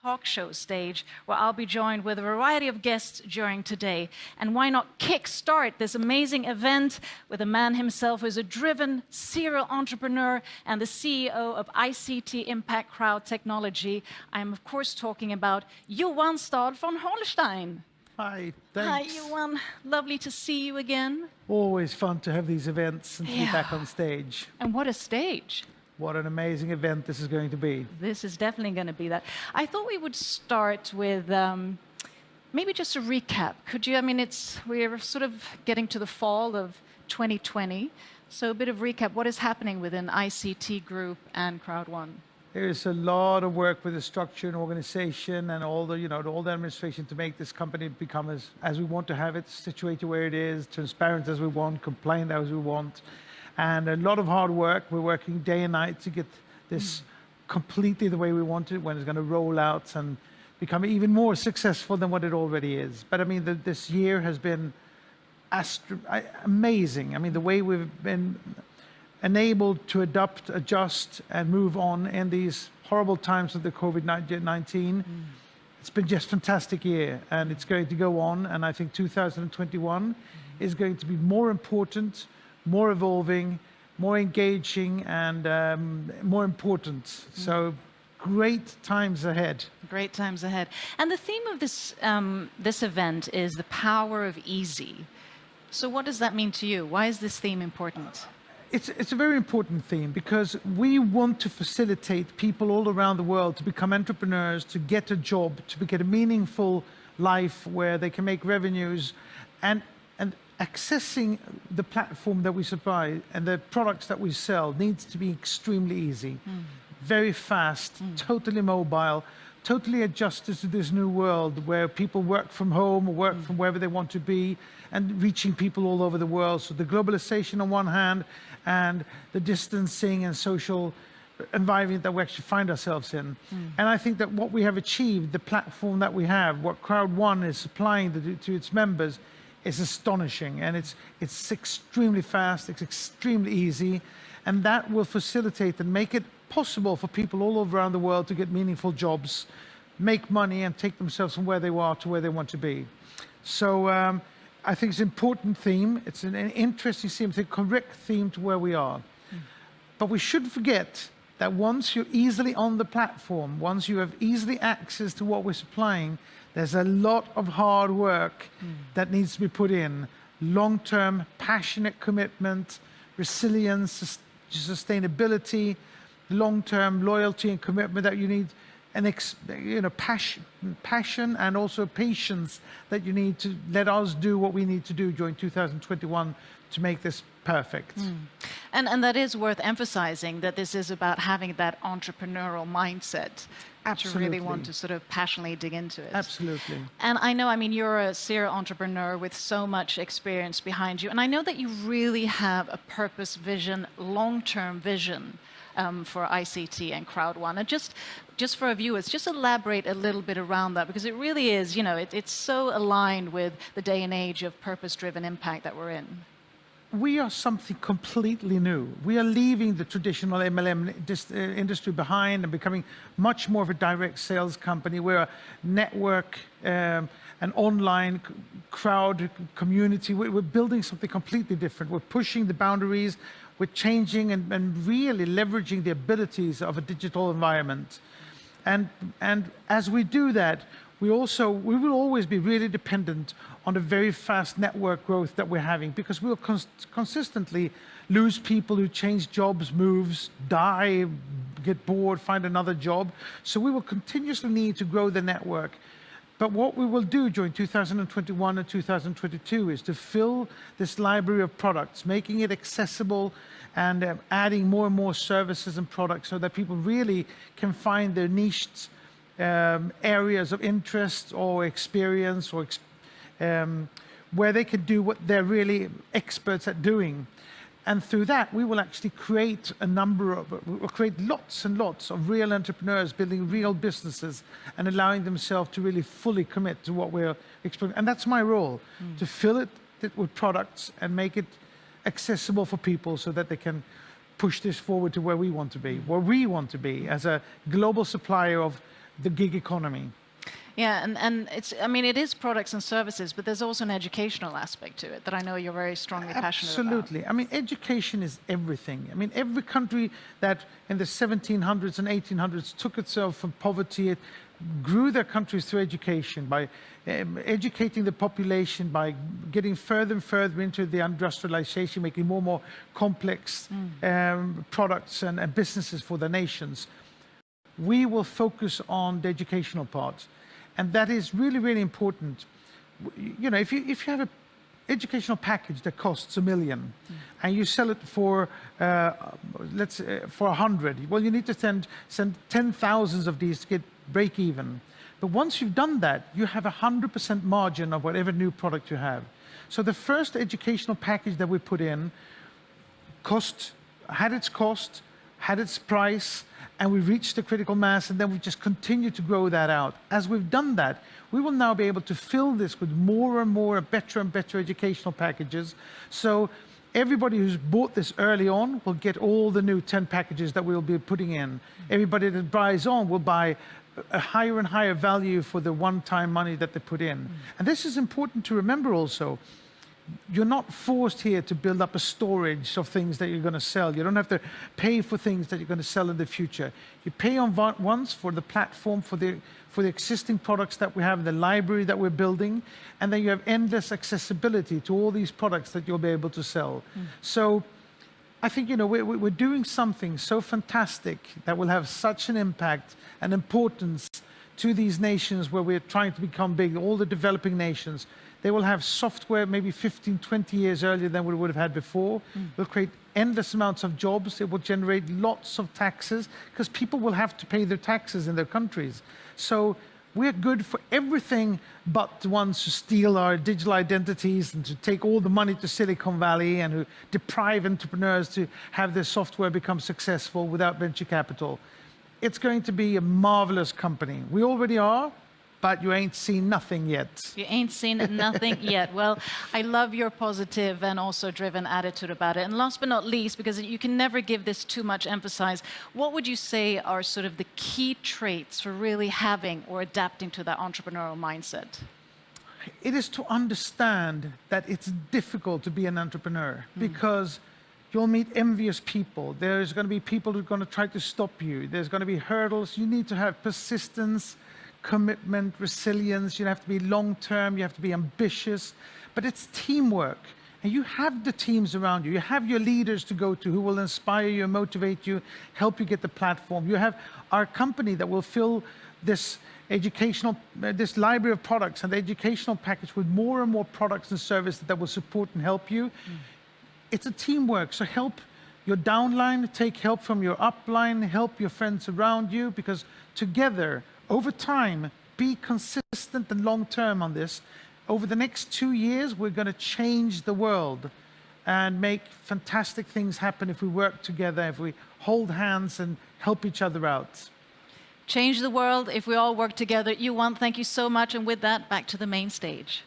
talk show stage, where I'll be joined with a variety of guests during today. And why not kickstart this amazing event with a man himself who is a driven serial entrepreneur and the CEO of ICT Impact Crowd Technology. I'm, of course, talking about Johan Stad von Holstein. Hi, thanks. Hi, Johan. Lovely to see you again. Always fun to have these events and to be back on stage. And what a stage. What an amazing event this is going to be. This is definitely going to be that. I thought we would start with maybe just a recap. Could you, we're sort of getting to the fall of 2020. So a bit of recap. What is happening within ICT Group and crowd1? There is a lot of work with the structure and organization and all the administration to make this company become as we want to have it, situated where it is, transparent as we want, compliant as we want. And a lot of hard work. We're working day and night to get this completely the way we want it, when it's going to roll out and become even more successful than what it already is. But this year has been amazing. The way we've been enabled to adapt, adjust, and move on in these horrible times of the COVID-19. It's been just a fantastic year, and it's going to go on. And I think 2021 is going to be more important, more evolving, more engaging, and more important. So great times ahead. Great times ahead. And the theme of this event is the power of easy. So what does that mean to you? Why is this theme important? It's a very important theme, because we want to facilitate people all around the world to become entrepreneurs, to get a job, to get a meaningful life where they can make revenues, and accessing the platform that we supply and the products that we sell needs to be extremely easy, very fast, totally mobile, totally adjusted to this new world where people work from home or work from wherever they want to be, and reaching people all over the world. So the globalization on one hand, and the distancing and social environment that we actually find ourselves in. And I think that what we have achieved, the platform that we have, what crowd1 is supplying to its members, is astonishing. And it's extremely fast, it's extremely easy, and that will facilitate and make it possible for people all around the world to get meaningful jobs, make money, and take themselves from where they are to where they want to be. So I think it's an important theme. It's an interesting theme, it's a correct theme to where we are. But we shouldn't forget that once you're easily on the platform, once you have easily access to what we're supplying, there's a lot of hard work that needs to be put in. Long-term, passionate commitment, resilience, sustainability, long-term loyalty and commitment that you need, and passion and also patience that you need to let us do what we need to do during 2021 to make this perfect. And that is worth emphasizing, that this is about having that entrepreneurial mindset. Absolutely. To really want to sort of passionately dig into it. Absolutely. And I know, you're a serial entrepreneur with so much experience behind you, and I know that you really have a purpose vision, long-term vision for ICT and crowd1. And just for our viewers, just elaborate a little bit around that, because it really is, it's so aligned with the day and age of purpose-driven impact that we're in. We are something completely new. We are leaving the traditional MLM industry behind and becoming much more of a direct sales company. We're a network, an online crowd community. We're building something completely different. We're pushing the boundaries. We're changing and really leveraging the abilities of a digital environment. And as we do that, we will always be really dependent on the very fast network growth that we're having, because we'll consistently lose people who change jobs, moves, die, get bored, find another job. So we will continuously need to grow the network. But what we will do during 2021 and 2022 is to fill this library of products, making it accessible, and adding more and more services and products so that people really can find their niched areas of interest or experience, or where they can do what they're really experts at doing. And through that, we will actually create lots and lots of real entrepreneurs building real businesses and allowing themselves to really fully commit to what we're exploring. And that's my role, to fill it with products and make it accessible for people so that they can push this forward to where we want to be, as a global supplier of the gig economy. Yeah, and it's, I mean, it is products and services, but there's also an educational aspect to it that I know you're very strongly passionate about. Absolutely. I mean, education is everything. I mean, every country that in the 1700s and 1800s took itself from poverty, it grew their countries through education, by educating the population, by getting further and further into the industrialization, making more and more complex products and businesses for the nations. We will focus on the educational part. And that is really, really important. You know, if you have an educational package that costs $1 million and you sell it for, let's say, for 100, well, you need to send 10,000 of these to get break even. But once you've done that, you have 100% margin of whatever new product you have. So the first educational package that we put in had its cost, had its price, and we reached the critical mass, and then we just continue to grow that out. As we've done that, we will now be able to fill this with more and more better and better educational packages. So everybody who's bought this early on will get all the new 10 packages that we'll be putting in. Everybody that buys on will buy a higher and higher value for the one-time money that they put in. And this is important to remember also. You're not forced here to build up a storage of things that you're going to sell. You don't have to pay for things that you're going to sell in the future. You pay on once for the platform, for the existing products that we have, the library that we're building, and then you have endless accessibility to all these products that you'll be able to sell. So I think, you know, we're doing something so fantastic that will have such an impact and importance to these nations where we're trying to become big, all the developing nations. They will have software maybe 15, 20 years earlier than we would have had before. We'll create endless amounts of jobs. It will generate lots of taxes because people will have to pay their taxes in their countries. So we're good for everything but the ones who steal our digital identities and to take all the money to Silicon Valley and who deprive entrepreneurs to have their software become successful without venture capital. It's going to be a marvelous company. We already are, but you ain't seen nothing yet. You ain't seen nothing yet. Well, I love your positive and also driven attitude about it. And last but not least, because you can never give this too much emphasis, what would you say are sort of the key traits for really having or adapting to that entrepreneurial mindset? It is to understand that it's difficult to be an entrepreneur because you'll meet envious people. There's going to be people who are going to try to stop you. There's going to be hurdles. You need to have persistence, commitment, resilience. You have to be long-term, you have to be ambitious, but it's teamwork. And you have the teams around you. You have your leaders to go to who will inspire you, motivate you, help you get the platform. You have our company that will fill this this library of products and the educational package with more and more products and services that will support and help you. It's a teamwork, so help your downline, take help from your upline, help your friends around you, because together, over time, be consistent and long-term on this. Over the next 2 years, we're going to change the world and make fantastic things happen if we work together, if we hold hands and help each other out. Change the world if we all work together. Yuan, thank you so much. And with that, back to the main stage.